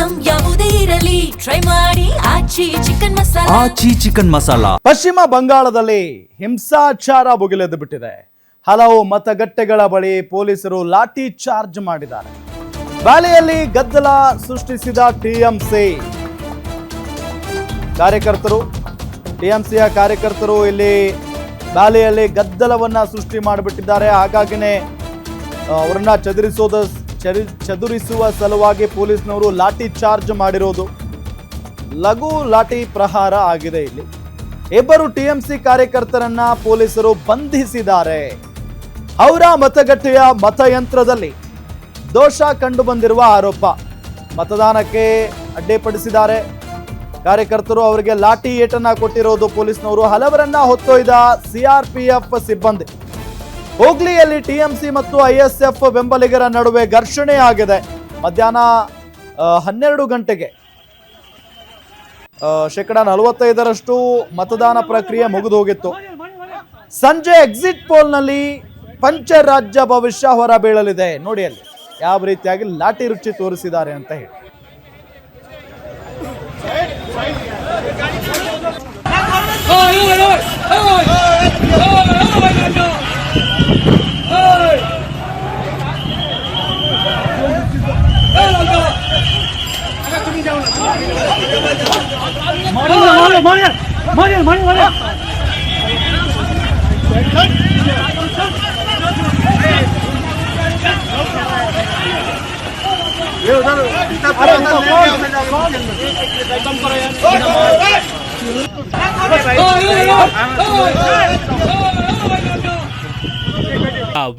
Item ಯಾವುದೇ ಇರಲಿ try ಮಾಡಿ ಆಚಿ ಚಿಕನ್ ಮಸಾಲಾ. ಆಚಿ ಚಿಕನ್ ಮಸಾಲಾ. ಪಶ್ಚಿಮ ಬಂಗಾಳದಲ್ಲಿ ಹಿಂಸಾಚಾರ ಭುಗಿಲೆದ್ದು ಬಿಟ್ಟಿದೆ. ಹಲವು ಮತಗಟ್ಟೆಗಳ ಬಳಿ ಪೊಲೀಸರು ಲಾಠಿ ಚಾರ್ಜ್ ಮಾಡಿದ್ದಾರೆ. ವ್ಯಾಲಿಯಲ್ಲಿ ಗದ್ದಲ ಸೃಷ್ಟಿಸಿದ ಟಿಎಂಸಿ ಕಾರ್ಯಕರ್ತರು. ಟಿಎಂಸಿಯ ಕಾರ್ಯಕರ್ತರು ಇಲ್ಲಿ ವ್ಯಾಲಿಯಲ್ಲಿ ಗದ್ದಲವನ್ನ ಸೃಷ್ಟಿ ಮಾಡಿಬಿಟ್ಟಿದ್ದಾರೆ. ಹಾಗಾಗಿನೇ ಅವರನ್ನ ಚದುರಿಸುವ ಸಲುವಾಗಿ ಪೊಲೀಸ್ನವರು ಲಾಠಿ ಚಾರ್ಜ್ ಮಾಡಿರೋದು. ಲಘು ಲಾಠಿ ಪ್ರಹಾರ ಆಗಿದೆ. ಇಲ್ಲಿ ಇಬ್ಬರು ಟಿಎಂಸಿ ಕಾರ್ಯಕರ್ತರನ್ನ ಪೊಲೀಸರು ಬಂಧಿಸಿದ್ದಾರೆ. ಅವರ ಮತಗಟ್ಟೆಯ ಮತಯಂತ್ರದಲ್ಲಿ ದೋಷ ಕಂಡು ಬಂದಿರುವ ಆರೋಪ. ಮತದಾನಕ್ಕೆ ಅಡ್ಡಿಪಡಿಸಿದ್ದಾರೆ ಕಾರ್ಯಕರ್ತರು. ಅವರಿಗೆ ಲಾಠಿ ಏಟನ್ನ ಕೊಟ್ಟಿರೋದು ಪೊಲೀಸ್ನವರು. ಹಲವರನ್ನ ಹೊತ್ತೊಯ್ದ ಸಿಆರ್ಪಿಎಫ್ ಸಿಬ್ಬಂದಿ. ಹುಬ್ಳಿಯಲ್ಲಿ ಟಿಎಂಸಿ ಮತ್ತು ಐಎಸ್ಎಫ್ ಬೆಂಬಲಿಗರ ನಡುವೆ ಘರ್ಷಣೆ ಆಗಿದೆ. ಮಧ್ಯಾಹ್ನ 12 ಗಂಟೆಗೆ 45% ಮತದಾನ ಪ್ರಕ್ರಿಯೆ ಮುಗಿದು ಹೋಗಿತ್ತು. ಸಂಜೆ ಎಕ್ಸಿಟ್ ಪೋಲ್ನಲ್ಲಿ ಪಂಚರಾಜ್ಯ ಭವಿಷ್ಯ ಹೊರ ಬೀಳಲಿದೆ. ನೋಡಿ ಅಲ್ಲಿ ಯಾವ ರೀತಿಯಾಗಿ ಲಾಠಿ ರುಚಿ ತೋರಿಸಿದ್ದಾರೆ ಅಂತ ಹೇಳಿ.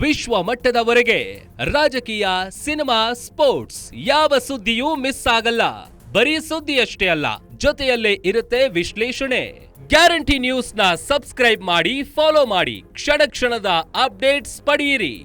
ವಿಶ್ವ ಮಟ್ಟದವರೆಗೆ ರಾಜಕೀಯ, ಸಿನಿಮಾ, ಸ್ಪೋರ್ಟ್ಸ್ ಯಾವ ಸುದ್ದಿಯೂ ಮಿಸ್ ಆಗಲ್ಲ. ಬರೀ ಸುದ್ದಿಯಷ್ಟೇ ಅಲ್ಲ, ಜೊತೆಯಲ್ಲೇ ಇರುತ್ತೆ ವಿಶ್ಲೇಷಣೆ. ಗ್ಯಾರಂಟಿ ನ್ಯೂಸ್ ನ ಸಬ್ಸ್ಕ್ರೈಬ್ ಮಾಡಿ, ಫಾಲೋ ಮಾಡಿ, ಕ್ಷಣ ಕ್ಷಣದ ಅಪ್ಡೇಟ್ಸ್ ಪಡೆಯಿರಿ.